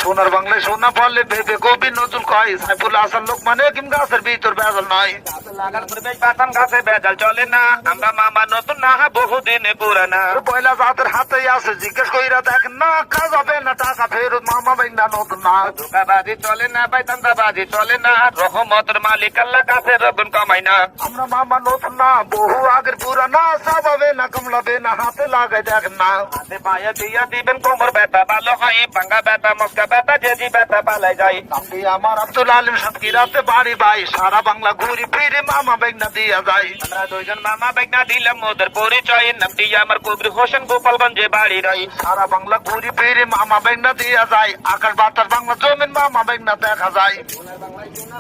সোনার বাংলায় সোনা ফলে ভেবে কবি নজরুল কয় সাইফুল হাসান লোকমান কিম গাছের ভিতর বেজাল নয় লাগার পরিবেশ পাতাম গাছে বেজাল চলে না আমরা মামা নতুন না বহুদিনে পুরানা পয়লা জাতের হাতে আছে জিজ্ঞেস কইরা দেখ না কাজ হবে না টাকা ফেরত মামা বাইনা নতুন না ধোকাবাজি চলে না ভাই দান্দাবাজি চলে না রহমতের মালিক আল্লাহ কাছে রগুন কমাই না আমরা মামা নতুন না বহু আগের পুরানা সব হবে না কমলাবে না হাতে লাগাই দেখ না হাতে পায়ে দিয়া দিবেন কোমর ব্যথা ভালো হয় ভাঙ্গা ব্যথা মস্কা ব্যথা যেজি ব্যথা পালাই যায় আমি আমার আব্দুল আলিম সাতক্ষীরাতে বাড়ি ভাই সারা বাংলা ঘুরি ফিরে মামা বেগনা দিয়া যায় আমরা দুইজন মামা বেগনা দিলাম ওদের পরিচয় নামটি আমার কবির হোসেন গোপালগঞ্জে বাড়ি রই সারা বাংলা ঘুরি ফিরে মামা বেগনা দিয়া যায় আকাশ বাতাস বাংলা জমিন মামা বেগনা দেখা যায়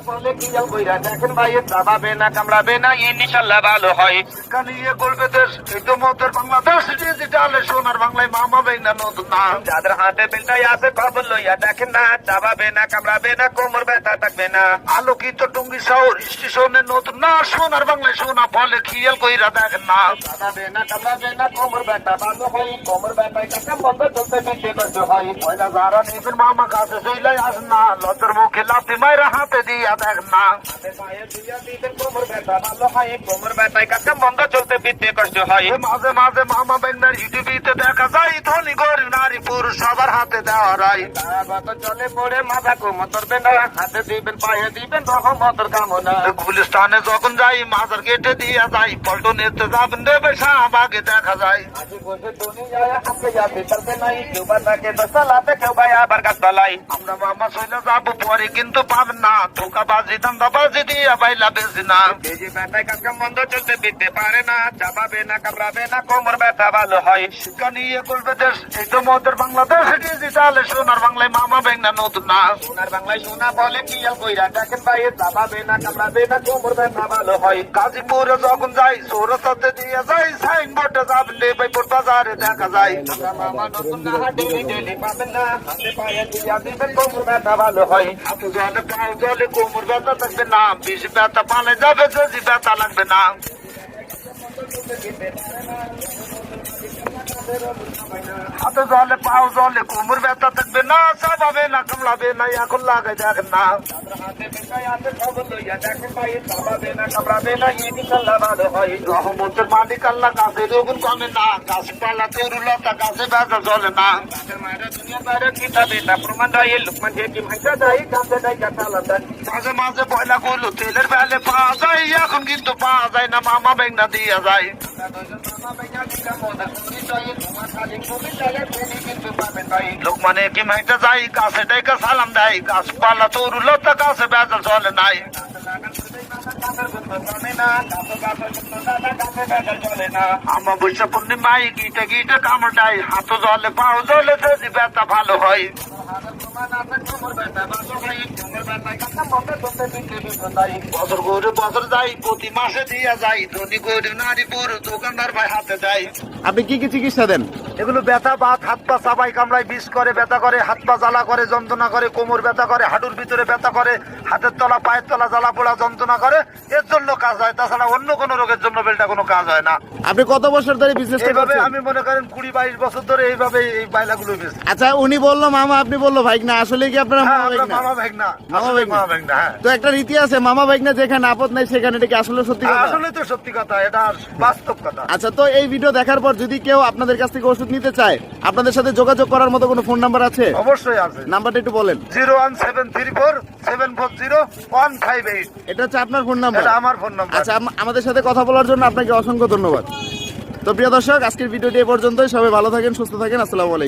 বলে কি কইরা দেখেন ভাই দাবাবে না কামড়াবে না ইনশাআল্লাহ ভালো হয় কানিয়ে গলবে দেশ একদমতের বাংলাদেশ ডিজিটালে সোনার বাংলায় মামা বেগনা নতুন না যাদের হাতে বেলটাই আছে খবর লইয়া দেখেন না দাবাবে না কামড়াবে না কোমর ব্যথা থাকবে না আলোকিত টুঙ্গি শহর স্টেশনে নতুন না সোনার বাংলায় সোনা ফলে খেয়াল কইরা দেখেন না দাবাবে না কামড়াবে না কোমর ব্যথা ভালো হয় কোমর ব্যথায় কাকা বন্ধ চলতে বেঁচে করতে হয় পয়লা যারা নিজের মামা কাছে চইলাই আসেন না লজ্জার মুখে লাথি মাইরা হাতে দিয়া দেখেন না হাতে পায়ে দিয়া দিবেন কোমর ব্যথা ভালো হয় কোমর ব্যথায় কাকা বন্ধ চলতে বিতে কষ্ট হয় মাঝে মাঝে মামা বেগনার ইউটিউবিতে দেখা যায় ধনী গরিব নারী পুরুষ সবার হাতে দেওয়া রায় চলে পড়ে মাথা কোমর ধরবে না হাতে দিবেন পায়ে দিবেন রহমতের কামনা গুলিস্তানে যখন যাই মাজার গেটে দিয়া যাই পল্টন এতে যাবেন দেবে শাহবাগে দেখা যায় আমরা মামা চলে যাবো পরে কিন্তু পাবেন না ধোকাবাজি দান্দাবাজি দিয়া বাইলা বেশি না বেজি ব্যথায় কাজ বন্ধ চলতে দিতে পারে না চাপাবে না কামড়াবে না কোমর ব্যথা ভালো হয় শিক্ষা নিয়ে করবে দেশ এই তো মদের বাংলাদেশ ডিজিটালে সোনার বাংলায় মামা বেগনা নতুন না সোনার বাংলায় সোনা বলে কি কইরা দেখেন ভাই চাপাবে না কামড়াবে না কোমর ব্যথা ভালো হয় গাজীপুরে যখন যাই সৌরসাতে দিয়ে যাই সাইনবোর্ডে যাবেন ভাই বাজারে দেখা যায় আমরা মামা নতুন না ডেলি ডেলি পাবেন না হাতে পায়ে দিয়া দিবেন কোমর ব্যথা ভালো হয় হাতে জলে পাও জলে কোমর ব্যথা থাকবে না বেশি ব্যথা পালে যাবে যদি ব্যথা লাগবে না হাতে জলে পাও জলে কোমর ব্যথা থাকবে না সব হবে না কামড়াবে না এখন লাগাই দেখেন না রহমতের মালিক আল্লাহ কাছে রগুন কমে না গাছপালা তরুলতা গাছে ব্যথা চলে না মাঝে মাঝে পয়লা করলো তেলের বেলে পাওয়া যায় এখন কিন্তু পাওয়া যায় না মামা বেগনা দিয়া যায় লোকমানে কি মাইটা যাই গাছে ডাইকা সালাম দেয় গাছপালা তরুলতা গাছে বেজাল চলে নাই অমাবস্যা পূর্ণিমায় গিটে গিটে কামড় দেয় হাত জলে পাও জলে যদি ব্যথা ভালো হয় বছর গরু বছর যাই প্রতি মাসে দিয়া যায় ধনী গরিব নারী পুরুষ দোকানদার ভাই হাতে দেয়। আপনি কি কি চিকিৎসা দেন? এগুলো ব্যথা বাত হাত পা চাবাই কামড়ায় বিষ করে ব্যথা করে হাত পা জ্বালা করে যন্ত্রণা করে কোমর ব্যথা করে হাঁটুর ভিতরে ব্যথা করে হাতের তলা পায়ের তলা জ্বালা পোড়া যন্ত্রণা করে এর জন্য কাজ হয় তাছাড়া অন্য কোনো রোগের জন্য বেলটা কোনো কাজ হয় না। আপনি কত বছর ধরে বিজনেস এইভাবে আমি মনে করেন 20-22 বছর ধরে এইভাবে এই বাইলাগুলো বেচি। আচ্ছা উনি বললো মামা আপনি বললো ভাইগনা আসলে কি আপনারা মামা ভাইগনা? মামা ভাইগনা মামা ভাইগনা হ্যাঁ। তো একটা রীতি আছে মামা ভাইগনা যেখানে আপদ নাই সেখানে এটা কি আসলে সত্যি কথা? আসলে তো সত্যি কথা এটা বাস্তব কথা। আচ্ছা তো এই ভিডিও দেখার পর যদি কেউ আপনাদের কাছ থেকে ওষুধ নিতে চায় আপনাদের সাথে যোগাযোগ করার মতো কোনো ফোন নাম্বার আছে? অবশ্যই আছে। নাম্বারটা একটু বলেন। 01734740158। এটা হচ্ছে আপনার ফোন নাম্বার? এটা আমার ফোন নাম্বার। আচ্ছা আমাদের সাথে কথা বলার জন্য আপনাকে অসংখ্য ধন্যবাদ। তো প্রিয় দর্শক আজকের ভিডিওটি এ পর্যন্তই। সবাই ভালো থাকেন সুস্থ থাকেন। আসসালামু আলাইকুম।